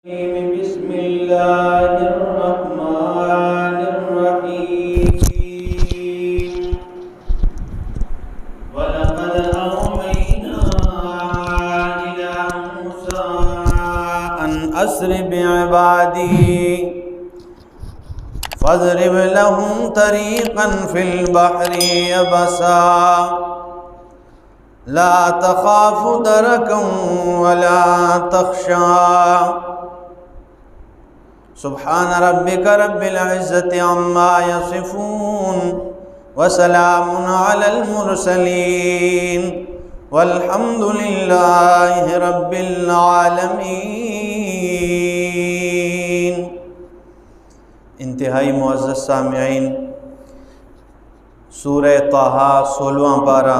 بسم الله الرحمن الرحيم ولقد أوحينا إلى موسى أن أسر بعبادي فاضرب لهم طريقا في البحر يبسا لا تخاف دركا ولا تخشى سبحان ربك رب العزة عما يصفون وسلام على المرسلين والحمد لله رب العالمين۔ انتہائی معزز سامعین، سورہ طٰہٰ 16واں پارہ،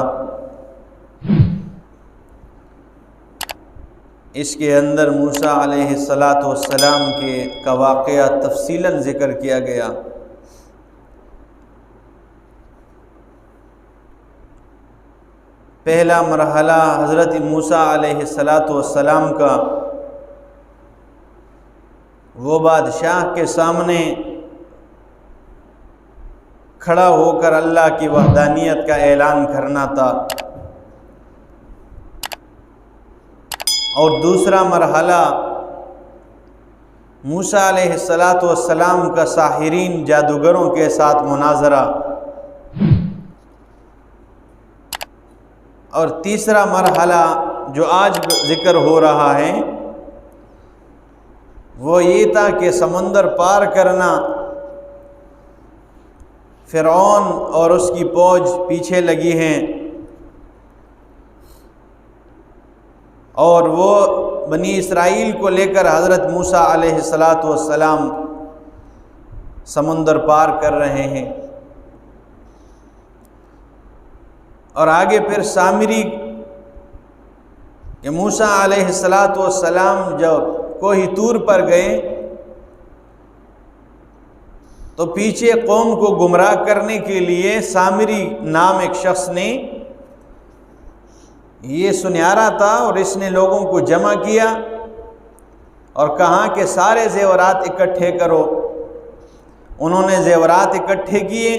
اس کے اندر موسیٰ علیہ السلام کا واقعہ تفصیلاً ذکر کیا گیا۔ پہلا مرحلہ حضرت موسیٰ علیہ السلام کا وہ بادشاہ کے سامنے کھڑا ہو کر اللہ کی وحدانیت کا اعلان کرنا تھا، اور دوسرا مرحلہ موسیٰ علیہ السلام کا ساحرین جادوگروں کے ساتھ مناظرہ، اور تیسرا مرحلہ جو آج ذکر ہو رہا ہے وہ یہ تھا کہ سمندر پار کرنا، فرعون اور اس کی فوج پیچھے لگی ہیں، اور وہ بنی اسرائیل کو لے کر حضرت موسیٰ علیہ السلام سمندر پار کر رہے ہیں۔ اور آگے پھر سامری کہ موسیٰ علیہ السلام جب کوہ طور پر گئے تو پیچھے قوم کو گمراہ کرنے کے لیے سامری نام ایک شخص نے یہ سنیارا تھا، اور اس نے لوگوں کو جمع کیا اور کہا کہ سارے زیورات اکٹھے کرو۔ انہوں نے زیورات اکٹھے کیے،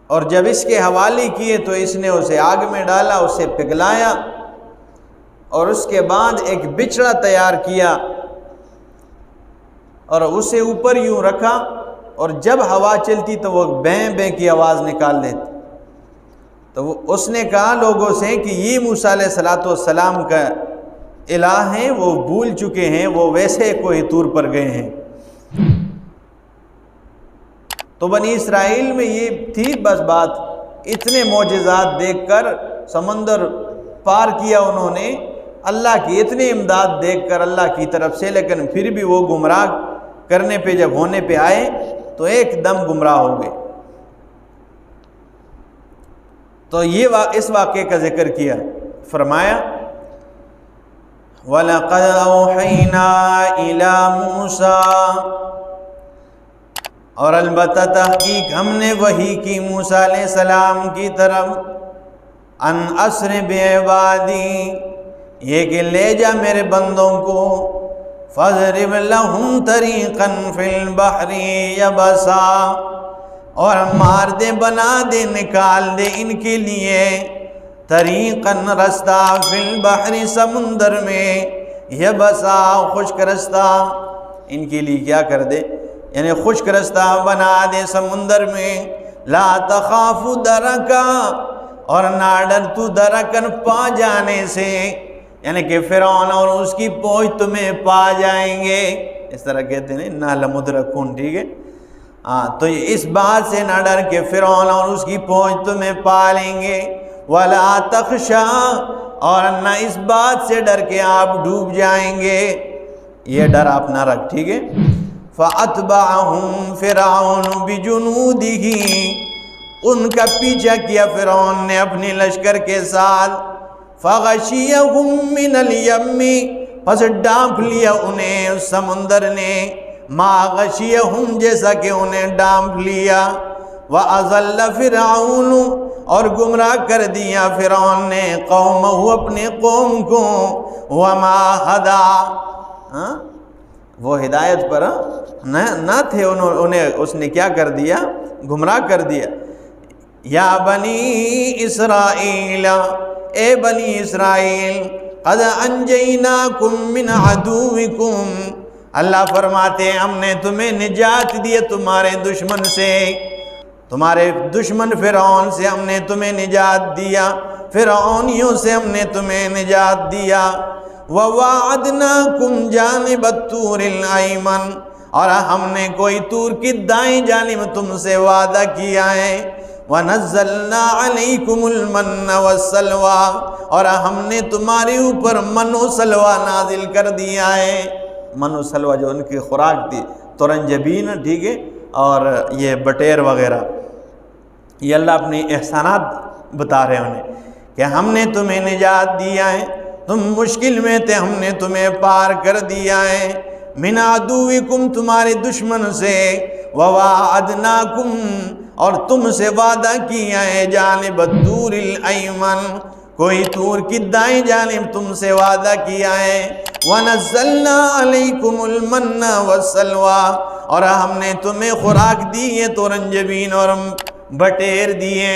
اور جب اس کے حوالے کیے تو اس نے اسے آگ میں ڈالا، اسے پگھلایا، اور اس کے بعد ایک بچڑا تیار کیا اور اسے اوپر یوں رکھا، اور جب ہوا چلتی تو وہ بیں بیں کی آواز نکال لیتی۔ تو اس نے کہا لوگوں سے کہ یہ موسیٰ علیہ السلام کا الہ ہیں، وہ بھول چکے ہیں، وہ ویسے کوہ طور پر گئے ہیں۔ تو بنی اسرائیل میں یہ تھی بس بات، اتنے معجزات دیکھ کر سمندر پار کیا انہوں نے، اللہ کی اتنی امداد دیکھ کر اللہ کی طرف سے، لیکن پھر بھی وہ گمراہ کرنے پہ جب ہونے پہ آئے تو ایک دم گمراہ ہو گئے۔ تو یہ اس واقعے کا ذکر کیا، فرمایا وَلَقَدْ أَوْحَيْنَا إِلَى مُوسَىٰ، اور البتہ تحقیق ہم نے وحی کی موسیٰ علیہ السلام کی طرف، ان اسر بعبادی، یہ کہ لے جا میرے بندوں کو، فَاضْرِبْ لَهُمْ طَرِيقًا فِي الْبَحْرِ يَبَسًا، اور مار دے، بنا دے، نکال دے ان کے لیے، طریقاً رستہ، فی البحر سمندر میں، یبسا خشک رستہ، ان کے لیے کیا کر دے، یعنی خشک رستہ بنا دے سمندر میں، لا تخاف درکا، اور نہ ڈر تو درکن پا جانے سے، یعنی کہ فرعون اور اس کی فوج تمہیں پا جائیں گے، اس طرح کہتے ہیں نہ لمدرکون، ٹھیک ہے، تو اس بات سے نہ ڈر کہ فرعون اور اس کی فوج تمہیں پا لیں گے، وَلَا تَخْشَىٰ، اور نہ اس بات سے ڈر کہ آپ ڈوب جائیں گے، یہ ڈر آپ نہ رکھ، ٹھیک ہے۔ فَأَتْبَعَهُمْ فِرْعَوْنُ بِجُنُودِهِ، ان کا پیچھا کیا فرعون نے اپنے لشکر کے ساتھ، فَغَشِيَهُمْ مِنَ الْيَمِّ، پس ڈانپ لیا انہیں اس سمندر نے، ما غشیہم، جیسا کہ انہیں ڈانپ لیا، وَأَضَلَّ فِرْعَوْنُ، اور گمراہ کر دیا فرعون نے قومہ اپنے قوم کو، وما ہدا وہ ہدایت پر نہ تھے، انہیں اس نے کیا کر دیا؟ گمراہ کر دیا۔ یا بنی اسرائیل، اے بنی اسرائیل، قد انجیناکم من عدوکم، اللہ فرماتے ہیں ہم نے تمہیں نجات دی تمہارے دشمن سے، تمہارے دشمن فرعون سے ہم نے تمہیں نجات دیا، فرعونیوں سے ہم نے تمہیں نجات دیا۔ وَوَعَدْنَاكُمْ جَانِبَ الطُّورِ الْأَيْمَنِ، اور ہم نے کوئی طور کی دائیں جانب تم سے وعدہ کیا ہے۔ وَنَزَّلْنَا عَلَيْكُمُ الْمَنَّ وَالسَّلْوَىٰ، اور ہم نے تمہارے اوپر من و سلوہ نازل کر دیا ہے۔ من و سلوہ جو ان کی خوراک تھی، ترنجبین، ٹھیک ہے، اور یہ بٹیر وغیرہ، یہ اللہ اپنے احسانات بتا رہے ہیں انہیں کہ ہم نے تمہیں نجات دیا ہے، تم مشکل میں تھے، ہم نے تمہیں پار کر دیا ہے۔ من عدوکم، تمہارے دشمن سے، وَوَعَدْنَاكُمْ، اور تم سے وعدہ کیا ہے، جانب الطور الایمن، کوئی طور کی دائیں جانب تم سے وعدہ کیا ہے۔ وَنَزَّلْنَا عَلَيْكُمُ الْمَنَّ وَالسَّلْوَىٰ، اور ہم نے تمہیں خوراک دی ہے، تورنجبین اور بٹیر دیے،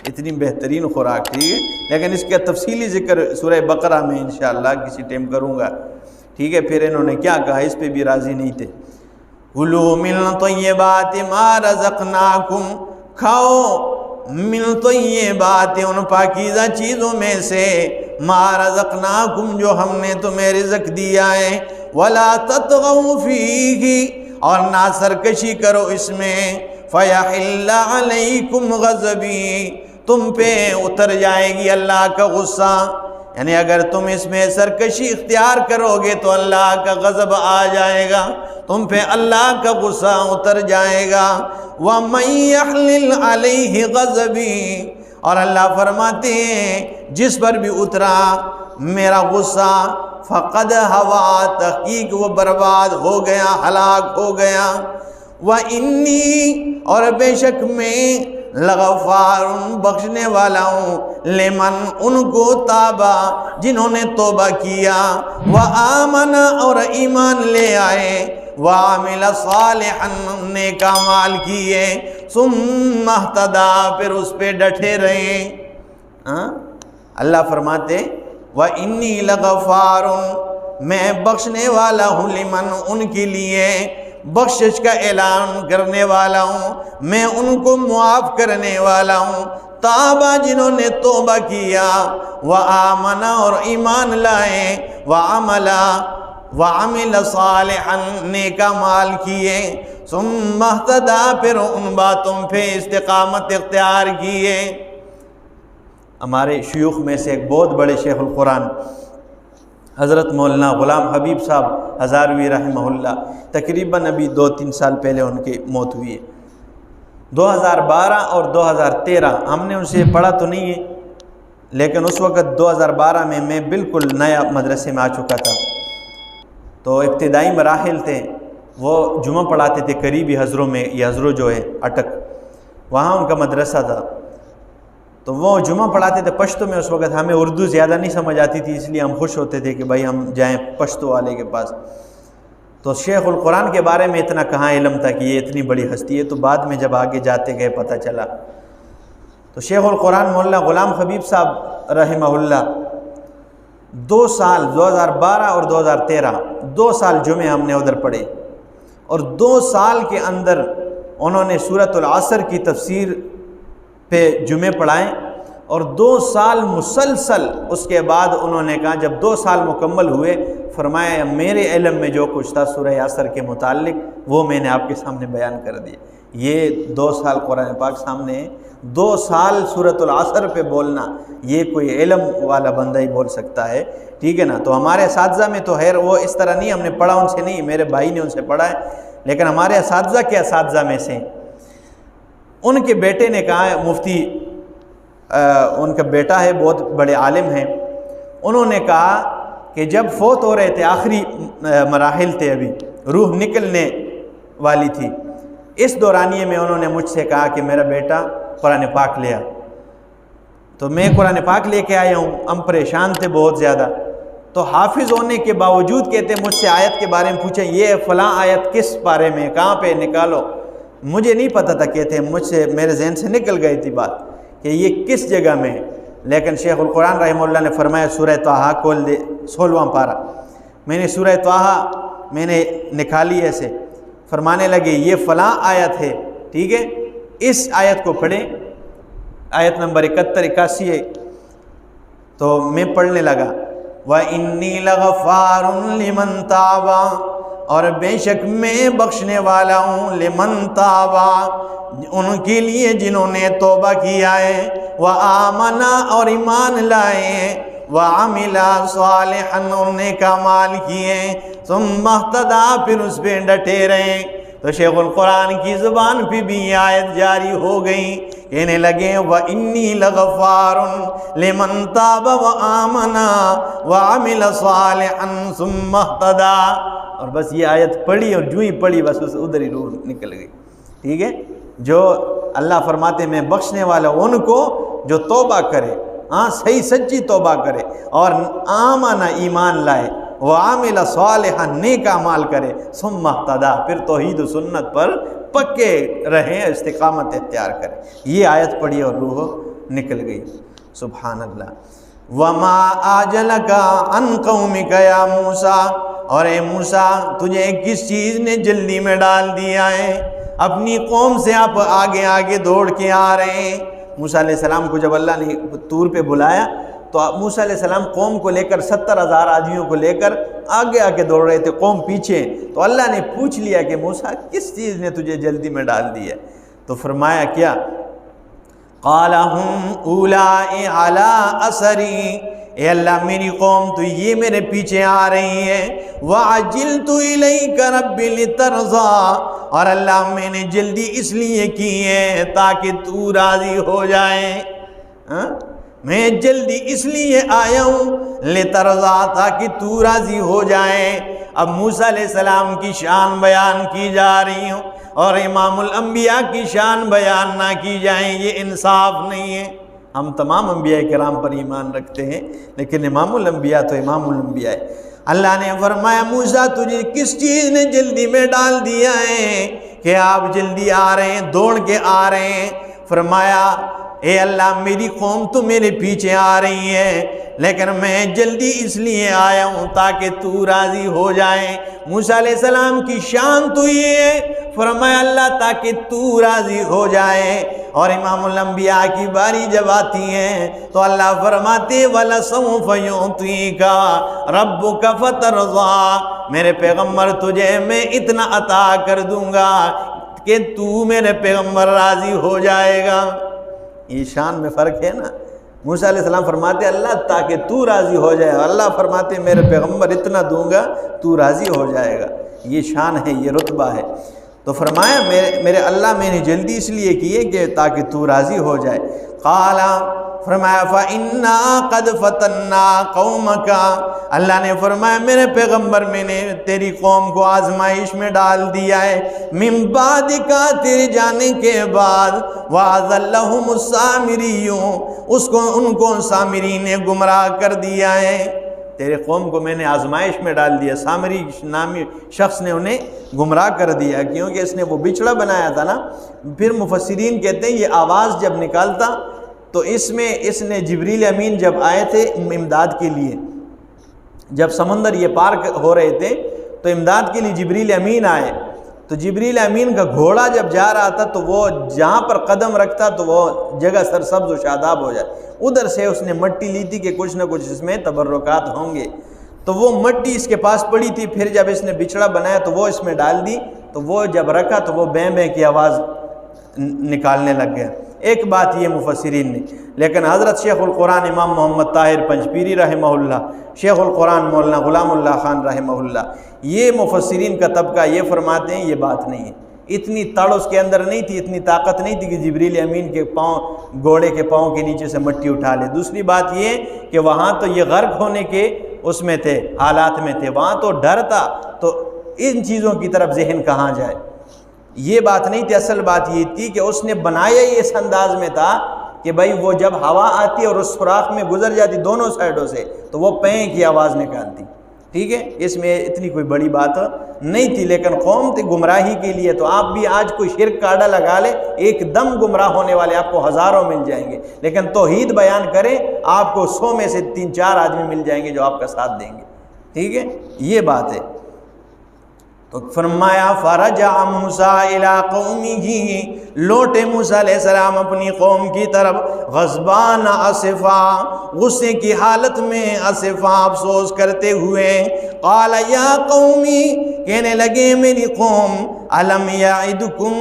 اتنی بہترین خوراک تھی۔ لیکن اس کا تفصیلی ذکر سورہ بقرہ میں انشاءاللہ کسی ٹائم کروں گا، ٹھیک ہے۔ پھر انہوں نے کیا کہا، اس پہ بھی راضی نہیں تھے۔ کُلُوا مِن طَیِّبَاتِ مَا رَزَقْنَاکُمْ، کھاؤ من طیبات، ان پاکیزہ چیزوں میں سے، ما رزقناکم، جو ہم نے تمہیں رزق دیا ہے، ولا تطغوا فیہ، اور نہ سرکشی کرو اس میں، فیحل علیکم غضبی، تم پہ اتر جائے گی اللہ کا غصہ، یعنی اگر تم اس میں سرکشی اختیار کرو گے تو اللہ کا غضب آ جائے گا، تم پہ اللہ کا غصہ اتر جائے گا۔ وَمَن يَحْلِلْ عَلَيْهِ غَضَبِي، اور اللہ فرماتے ہیں جس پر بھی اترا میرا غصہ، فقد ہوا، تحقیق وہ برباد ہو گیا، ہلاک ہو گیا۔ وَإِنِّي، اور بے شک میں، لغفار، بخشنے والا ہوں، لمن، ان کو، تابا، جنہوں نے توبہ کیا، وآمن، اور ایمان لے آئے، وعمل صالحا، نیک اعمال کیے، ثم اہتدی، پھر اس پہ ڈٹے رہے۔ اللہ فرماتے وَإِنِّي لَغَفَارٌ، میں بخشنے والا ہوں، لمن، ان کے لیے، بخشش کا اعلان کرنے والا ہوں، میں ان کو معاف کرنے والا ہوں، تابا، جنہوں نے توبہ کیا، وآمن، اور ایمان لائے، وعمل صالحا، نیک اعمال کیے، ثم اہتدی، پھر ان باتوں پہ استقامت اختیار کیے۔ ہمارے شیوخ میں سے ایک بہت بڑے شیخ القرآن حضرت مولانا غلام حبیب صاحب ہزاروی رحمہ اللہ، تقریباً ابھی 2-3 سال پہلے ان کی موت ہوئی ہے۔ 2012 اور 2013 ہم نے ان سے پڑھا تو نہیں ہے، لیکن اس وقت 2012 میں میں بالکل نیا مدرسے میں آ چکا تھا، تو ابتدائی مراحل تھے، وہ جمعہ پڑھاتے تھے قریبی حضروں میں، یہ حضروں جو ہے اٹک، وہاں ان کا مدرسہ تھا، تو وہ جمعہ پڑھاتے تھے پشتو میں۔ اس وقت ہمیں اردو زیادہ نہیں سمجھ آتی تھی، اس لیے ہم خوش ہوتے تھے کہ بھائی ہم جائیں پشتو والے کے پاس۔ تو شیخ القرآن کے بارے میں اتنا کہاں علم تھا کہ یہ اتنی بڑی ہستی ہے، تو بعد میں جب آگے جاتے گئے پتہ چلا۔ تو شیخ القرآن مولانا غلام حبیب صاحب رحمہ اللہ 2 سال 2012 اور 2013 2 سال جمعے ہم نے ادھر پڑھے، اور 2 سال کے اندر انہوں نے سورۃ العصر کی تفسیر پہ جمعے پڑھائیں، اور 2 سال مسلسل۔ اس کے بعد انہوں نے کہا جب 2 سال مکمل ہوئے، فرمایا میرے علم میں جو کچھ تھا سورہ عصر کے متعلق وہ میں نے آپ کے سامنے بیان کر دیا۔ یہ 2 سال قرآن پاک سامنے، 2 سال سورۃ العصر پہ بولنا، یہ کوئی علم والا بندہ ہی بول سکتا ہے، ٹھیک ہے نا۔ تو ہمارے اساتذہ میں تو خیر وہ اس طرح نہیں، ہم نے پڑھا ان سے نہیں، میرے بھائی نے ان سے پڑھا ہے، لیکن ہمارے اساتذہ کے اساتذہ میں سے ان کے بیٹے نے کہا، مفتی ان کا بیٹا ہے، بہت بڑے عالم ہیں، انہوں نے کہا کہ جب فوت ہو رہے تھے، آخری مراحل تھے، ابھی روح نکلنے والی تھی، اس دورانیے میں انہوں نے مجھ سے کہا کہ میرا بیٹا قرآن پاک لے آ۔ تو میں قرآن پاک لے کے آیا ہوں، ہم پریشان تھے بہت زیادہ، تو حافظ ہونے کے باوجود کہتے ہیں مجھ سے آیت کے بارے میں پوچھیں یہ فلاں آیت کس بارے میں کہاں پہ نکالو، مجھے نہیں پتہ تھا، کہتے ہیں مجھ سے میرے ذہن سے نکل گئی تھی بات کہ یہ کس جگہ میں ہے، لیکن شیخ القرآن رحمہ اللہ نے فرمایا سورہ طٰہٰ کھول دے 16واں پارہ، میں نے سورہ طٰہٰ میں نے نکالی ایسے، فرمانے لگے یہ فلاں آیت ہے، ٹھیک ہے، اس آیت کو پڑھیں، آیت نمبر 71-81 ہے، تو میں پڑھنے لگا وَإِنِّي لَغَفَّارٌ لِمَن تَابَ، اور بے شک میں بخشنے والا ہوں لمن تابا، ان کے لیے جنہوں نے توبہ کیا ہے، وآمنا اور ایمان لائے، وعملا صالحا اور نیک اعمال کیے، ثم اہتدی پھر اس پہ ڈٹے رہے۔ تو شیخ القرآن کی زبان پہ بھی یہ آیت جاری ہو گئی، کہنے لگے وَإِنِّي لَغَفَّارٌ لِمَن تَابَ وَآمَنَ وَعَمِلَ صَالِحًا ثُمَّ اهْتَدَىٰ، اور بس یہ آیت پڑھی اور جو ہی پڑھی بس ادھر ہی روح نکل گئی، ٹھیک ہے۔ جو اللہ فرماتے ہیں میں بخشنے والا ان کو جو توبہ کرے، ہاں صحیح سچی توبہ کرے، اور آمن ایمان لائے، وعامل صالحا نیک اعمال کرے، ثم اهتدىٰ پھر توحید و سنت پر پکے رہیں، استقامت اختیار کریں۔ یہ آیت پڑھی اور روح نکل گئی، سبحان اللہ۔ وما آجلک عن قومک یا موسیٰ، اور اے موسیٰ تجھے کس چیز نے جلدی میں ڈال دیا ہے، اپنی قوم سے آپ آگے آگے دوڑ کے آ رہے ہیں۔ موسیٰ علیہ السلام کو جب اللہ نے طور پہ بلایا تو موسیٰ علیہ السلام قوم کو لے کر 70,000 آدمیوں کو لے کر آگے آگے دوڑ رہے تھے، قوم پیچھے، تو اللہ نے پوچھ لیا کہ موسیٰ کس چیز نے تجھے جلدی میں ڈال دیا، تو فرمایا کیا، قال ہم اولائی علی اثری، اے اللہ میری قوم تو یہ میرے پیچھے آ رہی ہے، وعجلت الیک ربی لترضی، اور اللہ میں نے جلدی اس لیے کی ہے تاکہ تو راضی ہو جائے، میں جلدی اس لیے آیا ہوں لترضی تاکہ تو راضی ہو جائے۔ اب موسیٰ علیہ السلام کی شان بیان کی جا رہی ہوں اور امام الانبیاء کی شان بیان نہ کی جائیں، یہ انصاف نہیں ہے۔ ہم تمام انبیاء کرام پر ایمان رکھتے ہیں، لیکن امام الانبیاء تو امام الانبیاء ہے۔ اللہ نے فرمایا موسیٰ تجھے کس چیز نے جلدی میں ڈال دیا ہے کہ آپ جلدی آ رہے ہیں، دوڑ کے آ رہے ہیں؟ فرمایا اے اللہ میری قوم تو میرے پیچھے آ رہی ہے، لیکن میں جلدی اس لیے آیا ہوں تاکہ تو راضی ہو جائے۔ موسیٰ علیہ السلام کی شان تو یہ ہے، فرمایا اللہ تاکہ تو راضی ہو جائے، اور امام الانبیاء کی باری جب آتی ہے تو اللہ فرماتے وَلَسَوْفَ يُعْطِيكَ رَبُّكَ فَتَرْضَىٰ، میرے پیغمبر تجھے میں اتنا عطا کر دوں گا کہ تو میرے پیغمبر راضی ہو جائے گا۔ یہ شان میں فرق ہے نا، موسیٰ علیہ السلام فرماتے اللہ تاکہ تو راضی ہو جائے، اللہ فرماتے میرے پیغمبر اتنا دوں گا تو راضی ہو جائے گا۔ یہ شان ہے، یہ رتبہ ہے۔ تو فرمایا میرے اللہ میں نے جلدی اس لیے کی ہے کہ تاکہ تو راضی ہو جائے۔ قال فرمایا فَإِنَّا قَدْ فَتَنَّا قَوْمَكَ، اللہ نے فرمایا میرے پیغمبر میں نے تیری قوم کو آزمائش میں ڈال دیا ہے، مِن بَعْدِكَ تیرے جانے کے بعد، وَأَضَلَّهُمُ السَّامِرِيُّ ان کو سامری نے گمراہ کر دیا ہے، تیرے قوم کو میں نے آزمائش میں ڈال دیا، سامری نامی شخص نے انہیں گمراہ کر دیا، کیونکہ اس نے وہ بچڑا بنایا تھا نا۔ پھر مفسرین کہتے ہیں یہ آواز جب نکالتا تو اس نے جبریل امین جب آئے تھے امداد کے لیے، جب سمندر یہ پار ہو رہے تھے تو امداد کے لیے جبریل امین آئے، تو جبریل امین کا گھوڑا جب جا رہا تھا تو وہ جہاں پر قدم رکھتا تو وہ جگہ سرسبز و شاداب ہو جائے، ادھر سے اس نے مٹی لی تھی کہ کچھ نہ کچھ اس میں تبرکات ہوں گے، تو وہ مٹی اس کے پاس پڑی تھی، پھر جب اس نے بچڑا بنایا تو وہ اس میں ڈال دی، تو وہ جب رکھا تو وہ بیں بیں کی آواز نکالنے لگ گیا۔ ایک بات یہ مفسرین نے، لیکن حضرت شیخ القرآن امام محمد طاہر پنجپیری رحمہ اللہ، شیخ القرآن مولانا غلام اللہ خان رحمہ اللہ، یہ مفسرین کا طبقہ یہ فرماتے ہیں یہ بات نہیں ہے، اتنی تڑ اس کے اندر نہیں تھی، اتنی طاقت نہیں تھی کہ جبریل امین کے پاؤں گھوڑے کے پاؤں کے نیچے سے مٹی اٹھا لے۔ دوسری بات یہ کہ وہاں تو یہ غرق ہونے کے اس میں تھے، حالات میں تھے، وہاں تو ڈر تھا، تو ان چیزوں کی طرف ذہن کہاں جائے، یہ بات نہیں تھی۔ اصل بات یہ تھی کہ اس نے بنایا ہی اس انداز میں تھا کہ بھائی وہ جب ہوا آتی ہے اور اس سوراخ میں گزر جاتی دونوں سائڈوں سے تو وہ پیں کی آواز نکالتی، ٹھیک ہے، اس میں اتنی کوئی بڑی بات نہیں تھی، لیکن قوم تھی گمراہی کے لیے۔ تو آپ بھی آج کوئی شرک کا آڈا لگا لے، ایک دم گمراہ ہونے والے آپ کو ہزاروں مل جائیں گے، لیکن توحید بیان کریں آپ کو 100 میں سے 3-4 آدمی مل جائیں گے جو آپ کا ساتھ دیں گے، ٹھیک ہے، یہ بات ہے۔ تو فرمایا فرجع موسیٰ الی قومہ، لوٹے موسیٰ علیہ السلام اپنی قوم کی طرف، غضبان اسفا، غصے کی حالت میں، اسفا افسوس کرتے ہوئے، قال یا قومی، کہنے لگے میری قوم، الم یعدکم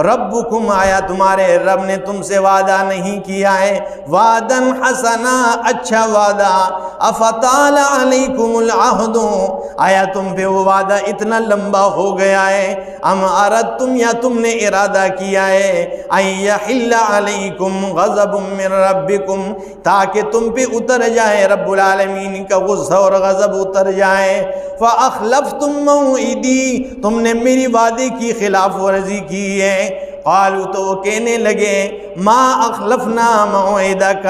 ربکم، آیا تمہارے رب نے تم سے وعدہ نہیں کیا ہے، وعدن حسنا، اچھا وعدہ، افطال علیکم العہد، آیا تم پہ وہ وعدہ اتنا لمبا ہو گیا ہے، ام اردتم، یا تم نے ارادہ کیا ہے، ان یحل علیکم غضب من ربکم، تاکہ تم پہ اتر جائے رب العالمین کا غصہ اور غضب اتر جائے، فاخلفتم موعدی، تم نے میری وعدے کی خلاف ورزی کی ہے، قالوا، تو وہ کہنے لگے، ما اخلفنا موعدک،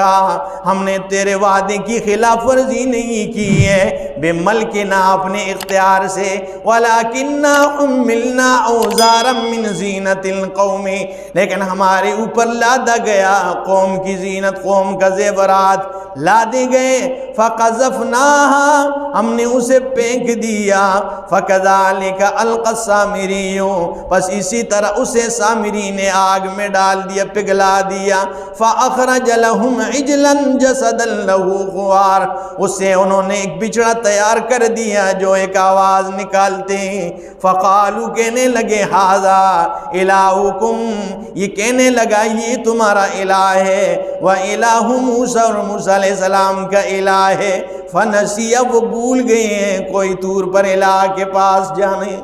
ہم نے تیرے وعدے کی خلاف ورزی نہیں کی ہے، بے ملکنا، اپنے اختیار سے، ولکننا حملنا اوزارا من زینت القوم، لیکن ہمارے اوپر لادا گیا قوم کی زینت، قوم کا زیورات لادے گئے، فقذفناها، ہم نے اسے پھینک دیا، فکذالک القی السامری، پس اسی طرح اسے سامری نے آگ میں ڈال دیا، پگھلا دیا، فاخرج لهم عجلا جسدا له خوار، اس سے انہوں نے ایک بچڑا تیار کر دیا جو ایک آواز نکالتے ہیں، فقالوا، کہنے لگے، ھذا الہکم، یہ کہنے لگا یہ تمہارا الہ ہے، وَإِلَٰهُ موسیٰ، اور موسیٰ علیہ السلام کا الہ ہے، فنسیہ، وہ بھول گئے ہیں، کوئی طور پر الہ کے پاس جانے،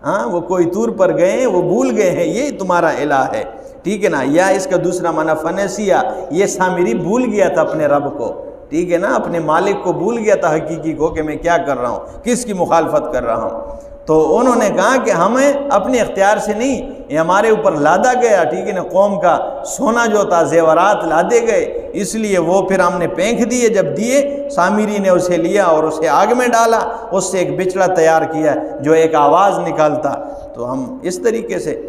ہاں وہ کوئی طور پر گئے ہیں، وہ بھول گئے ہیں یہ تمہارا الہ ہے، ٹھیک ہے نا، یا اس کا دوسرا معنی فنسیہ، یہ سامری بھول گیا تھا اپنے رب کو، ٹھیک ہے نا، اپنے مالک کو بھول گیا تھا حقیقی کو کہ میں کیا کر رہا ہوں، کس کی مخالفت کر رہا ہوں، تو انہوں نے کہا کہ ہمیں اپنے اختیار سے نہیں، یہ ہمارے اوپر لادا گیا، ٹھیک ہے نا، قوم کا سونا جو تھا زیورات لادے گئے، اس لیے وہ پھر ہم نے پھینک دیے، جب دیے سامری نے اسے لیا اور اسے آگ میں ڈالا، اس سے ایک بچڑا تیار کیا جو ایک آواز نکالتا، تو ہم اس طریقے سے،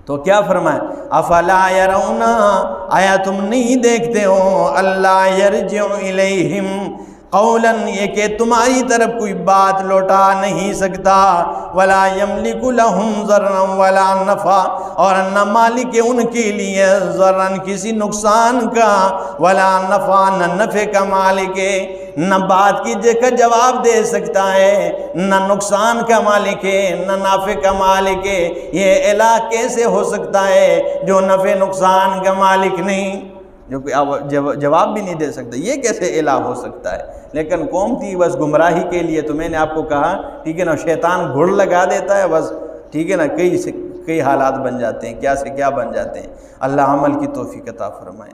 تو کیا فرمائے، افلا یرون، آیا تم نہیں دیکھتے ہو، اللہ یرجع الیہم قولا، یہ کہ تمہاری طرف کوئی بات لوٹا نہیں سکتا، ولا یملک لہم ضرا ولا نفع، اور نہ مالک ان کے لیے ضرا کسی نقصان کا، ولا نفع نہ نفع کا مالک ہے، نہ بات کی جگہ جواب دے سکتا ہے، نہ نقصان کا مالک ہے، نہ نافع کا مالک ہے، یہ الہ کیسے ہو سکتا ہے جو نفع نقصان کا مالک نہیں، جو جواب بھی نہیں دے سکتا، یہ کیسے الہ ہو سکتا ہے، لیکن قوم تھی بس گمراہی کے لیے، تو میں نے آپ کو کہا، ٹھیک ہے نا، شیطان گھڑ لگا دیتا ہے بس، ٹھیک ہے نا، کئی حالات بن جاتے ہیں، کیا سے کیا بن جاتے ہیں، اللہ عمل کی توفیق عطا فرمائے۔